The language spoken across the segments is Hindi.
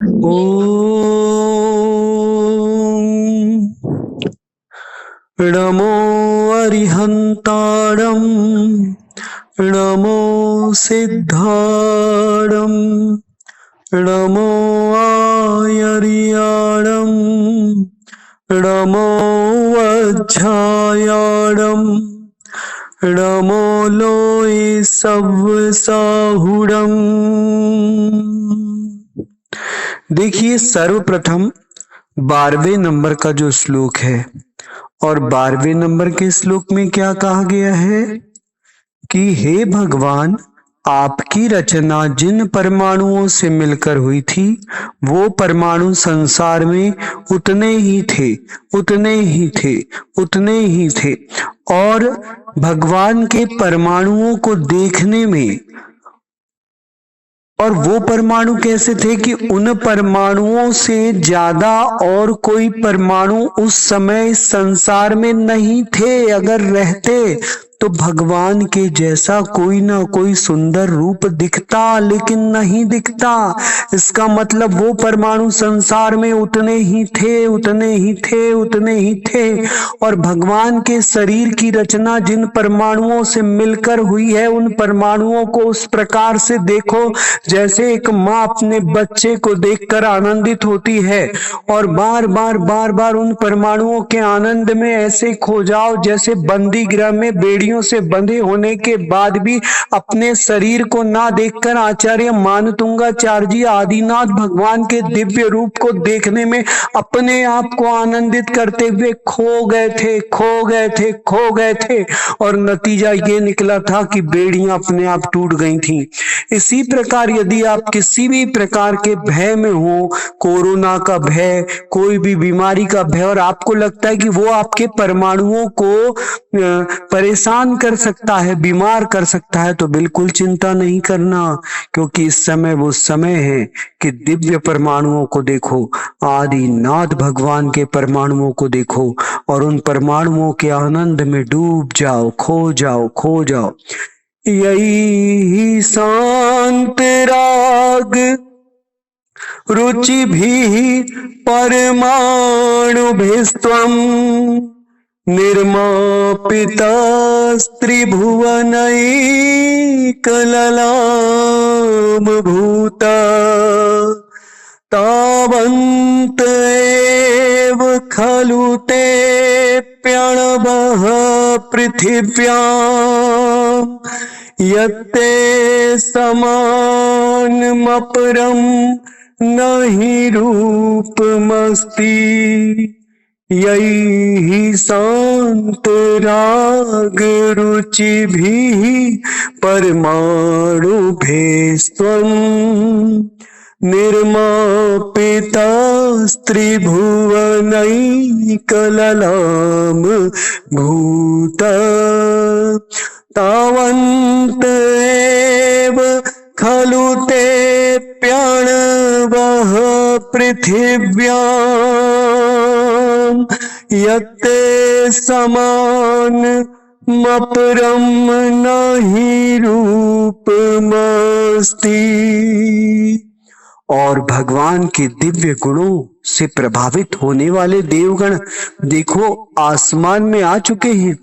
ॐ नमो अरिहन्ताणं नमो सिद्धाणं नमो आयर्याणं नमो वज्झायाणं नमो लोये सव्साहुडम्। देखिए, सर्वप्रथम 12वें नंबर का जो श्लोक है और 12वें नंबर के श्लोक में क्या कहा गया है कि हे भगवान, आपकी रचना जिन परमाणुओं से मिलकर हुई थी वो परमाणु संसार में उतने ही थे, उतने ही थे, उतने ही थे। और भगवान के परमाणुओं को देखने में, और वो परमाणु कैसे थे कि उन परमाणुओं से ज्यादा और कोई परमाणु उस समय संसार में नहीं थे। अगर रहते तो भगवान के जैसा कोई ना कोई सुंदर रूप दिखता, लेकिन नहीं दिखता। इसका मतलब वो परमाणु संसार में उतने ही थे, उतने ही थे, उतने ही थे। और भगवान के शरीर की रचना जिन परमाणुओं से मिलकर हुई है, उन परमाणुओं को उस प्रकार से देखो जैसे एक माँ अपने बच्चे को देखकर आनंदित होती है, और बार बार बार बार उन परमाणुओं के आनंद में ऐसे खो जाओ जैसे बंदी गृह में बेड़ियों से बंधे होने के बाद भी अपने शरीर को ना देखकर आचार्य मानतुंगाचार्य जी आदिनाथ भगवान के दिव्य रूप को देखने में अपने आप को आनंदित करते हुए खो गए थे, खो गए थे, खो गए थे। और नतीजा ये निकला था कि बेड़ियां अपने आप टूट गई थीं। इसी प्रकार यदि आप किसी भी प्रकार के भय में हो, कोरोना का भय, कोई भी बीमारी का भय, और आपको लगता है कि वो आपके परमाणुओं को परेशान कर सकता है, बीमार कर सकता है, तो बिल्कुल चिंता नहीं करना, क्योंकि इस समय वो समय है कि दिव्य परमाणुओं को देखो, आदिनाथ भगवान के परमाणुओं को देखो और उन परमाणुओं के आनंद में डूब जाओ, खो जाओ, खो जाओ। यही शांत राग रुचि भी परमाणु भिस्त्वं निर्मापितस्त्रिभुवनैकललाम भूता तावन्त एव खलु ते प्यणवः पृथिव्याम् यत्ते समानमपरं नहि रूपमस्ति। यही शांत राग रुचि भी परमाणु भेस्त्वं निर्मापितस्त्रिभुवनैकललाम भूता तावन्त एव खलु ते प्यणवः पृथिव्याम् यत्ते समानमपरं नहि रूपमस्ति। और भगवान के दिव्य गुणों से प्रभावित होने वाले देवगण देखो आसमान में आ चुके हैं,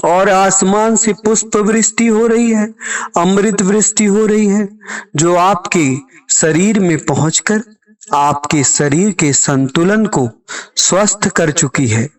और आसमान से पुष्प वृष्टि हो रही है, अमृत वृष्टि हो रही है, जो आपके शरीर में पहुंचकर आपके शरीर के संतुलन को स्वस्थ कर चुकी है।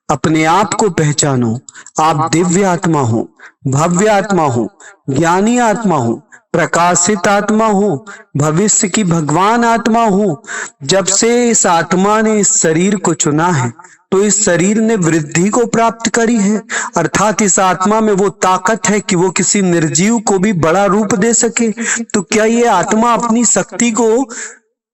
अपने आप को पहचानो, आप दिव्य आत्मा हो, भव्य आत्मा हो, ज्ञानी आत्मा हो, प्रकाशित आत्मा हो, भविष्य की भगवान आत्मा हो। जब से इस आत्मा ने इस शरीर को चुना है तो इस शरीर ने वृद्धि को प्राप्त करी है, अर्थात इस आत्मा में वो ताकत है कि वो किसी निर्जीव को भी बड़ा रूप दे सके। तो क्या ये आत्मा अपनी शक्ति को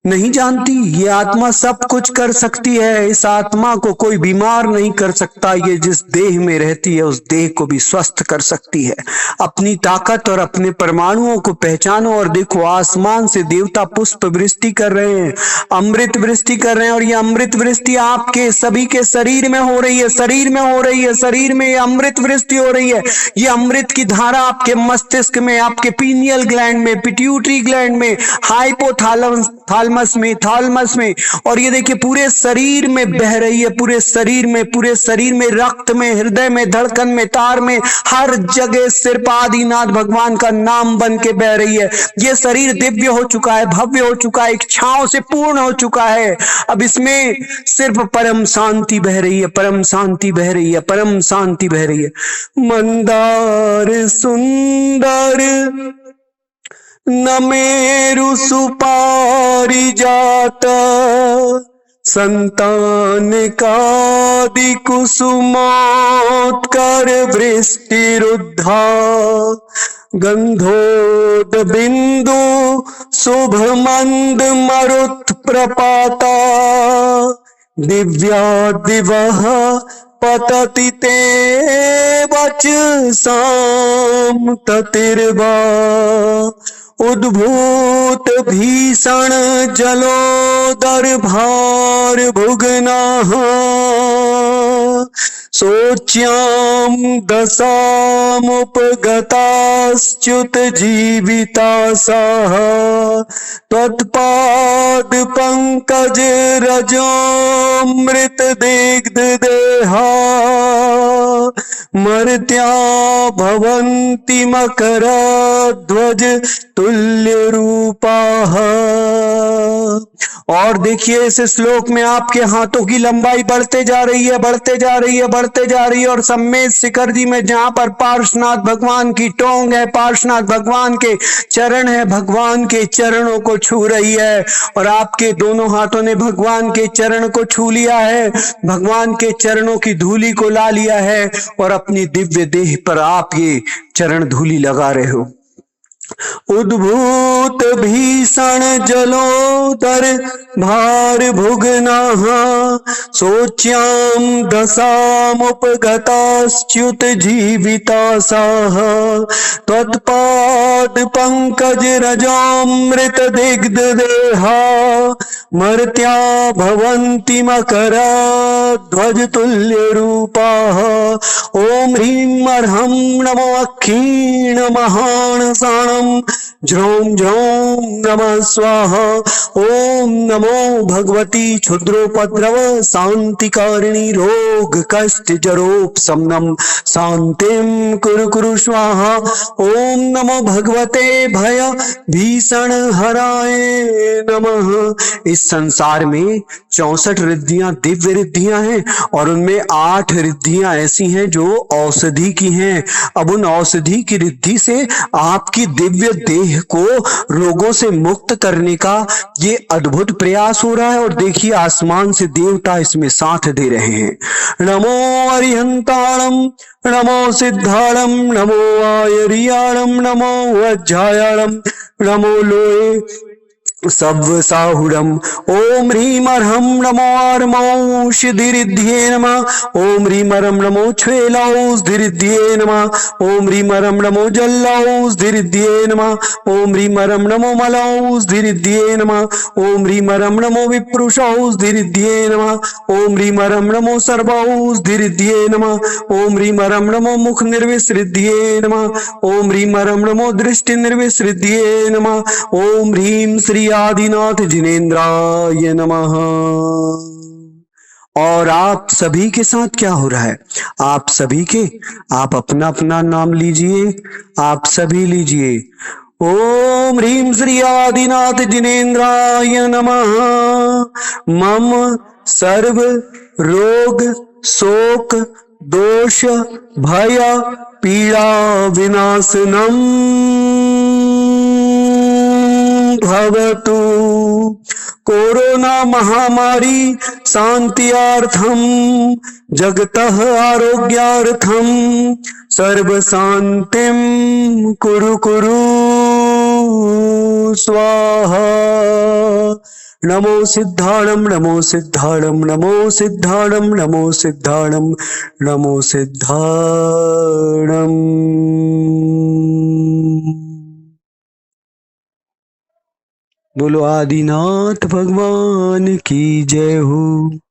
नहीं जानती? ये आत्मा सब कुछ कर सकती है। इस आत्मा को कोई बीमार नहीं कर सकता। ये जिस देह में रहती है उस देह को भी स्वस्थ कर सकती है। अपनी ताकत और अपने परमाणुओं को पहचानो और देखो, आसमान से देवता पुष्प वृष्टि कर रहे हैं, अमृत वृष्टि कर रहे हैं, और ये अमृत वृष्टि आपके सभी के शरीर में हो रही है, शरीर में हो रही है, शरीर में ये अमृत वृष्टि हो रही है। ये अमृत की धारा आपके मस्तिष्क में, आपके पीनियल ग्लैंड में, पिट्यूटरी ग्लैंड में, हाइपोथैलेमस थालमस में, और ये देखिए पूरे शरीर में बह रही है, पूरे शरीर में, रक्त में, हृदय में, धड़कन में, तार में, हर जगह सिर्फ आदिनाथ भगवान का नाम बन के बह रही है। ये शरीर दिव्य हो चुका है, भव्य हो चुका है, इच्छाओं से पूर्ण हो चुका है। अब इसमें सिर्फ परम शांति बह रही है, परम शांति बह रही है, परम शांति बह रही है। मंदार सुंदर न मेरु सुपारिजात, संतान कादि कुसुमोत्कर वृष्टिरुद्धा, गंधोद बिंदु शुभ मंद मरुत प्रपाता, दिव्या दिवह पतति ते वच साम ततिर्वा, उद्भूत भीषण जलोदर भार भुगनाः, सोच्याम दशामुपगताश्च्युत जीवितासाः, त्वत्पाद पंकज रजोमृत दिग्ध देहा, मर्त्या भवन्ति मकरध्वज तुल्य रूपाः। और देखिए इस श्लोक में आपके हाथों की लंबाई बढ़ते जा रही है, बढ़ते जा रही है, बढ़ते जा रही है, और सम्मेद शिखर जी में जहां पर पार्श्वनाथ भगवान की टोंग है, पार्श्वनाथ भगवान के चरण है, भगवान के चरणों को छू रही है, और आपके दोनों हाथों ने भगवान के चरण को छू लिया है, भगवान के चरणों की धूली को ला लिया है, और अपनी दिव्य देह पर आप ये चरण धूली लगा रहे हो। उद्भूत भीषण जलोदर भार भुगनाः, सोच्याम दशामुपगताश्च्युत जीवितासाः, त्वत्पाद पंकज रजोमृत दिग्ध देहा, मर्त्या भवन्ति मकरध्वज तुल्य रूपाः। ओम ह्रीं अर्हं नमो अक्षीण महान साणम, झ्रौं झ्रौं नमः स्वाहा। ओम नमो भगवती क्षुद्रोपद्रव शांतिकारिणी रोग कष्ट जरोपशमनम शांतिम कुरु कुरु स्वाहा। ओम नमो भगवते भय भीषण हराय नमः। इस संसार में 64 रिद्धियां दिव्य रिद्धियां हैं, और उनमें 8 रिद्धियां ऐसी हैं जो औषधि की हैं। अब उन औषधि की रिद्धि से आपकी दिव्य देह को रोगों से मुक्त करने का ये अद्भुत प्रयास हो रहा है, और देखिए आसमान से देवता इसमें साथ दे रहे हैं। नमो अरिहंताणम, नमो सिद्धाणम, नमो आयरियाणम, नमो वज्रायाणम, नमो लोए सव्व साहुरम। ओम ह्रीं अर्हं नमो आर्मौषधिरिध्ये नमः। ओम ह्रीं अर्हं नमो छ्वेलौषधिरिध्ये नमः। ओम ह्रीं अर्हं नमो जल्लौषधिरिध्ये नमः। ओम ह्रीं अर्हं नमो मलौषधिरिध्ये नमः। ओम ह्रीं अर्हं नमो विप्रुषौषधिरिध्ये नमः। ओम ह्रीं अर्हं नमो सर्वौषधिरिध्ये नमः। ओम ह्रीं अर्हं नमो मुख निर्विसृध्ये नमः। ओम ह्रीं अर्हं नमो दृष्टि निर्विसृध्ये नमः। ओम ह्रीं श्री आदिनाथ जिनेन्द्राय नमः। और आप सभी के साथ क्या हो रहा है? आप सभी के, आप अपना अपना नाम लीजिए, आप सभी लीजिए। ओम ह्रीं श्री आदिनाथ जिनेन्द्राय नमः। मम सर्व रोग शोक दोष भय पीड़ा विनाशनम भवतु। कोरोना महामारी शांत्यार्थम जगतः आरोग्यार्थम सर्व शांतिम कुरु कुरु स्वाहा। नमो सिद्धाणम, नमो सिद्धाणम, नमो सिद्धाणम, नमो सिद्धाणम, नमो सिद्धाणम। बोलो आदिनाथ भगवान की जय हो।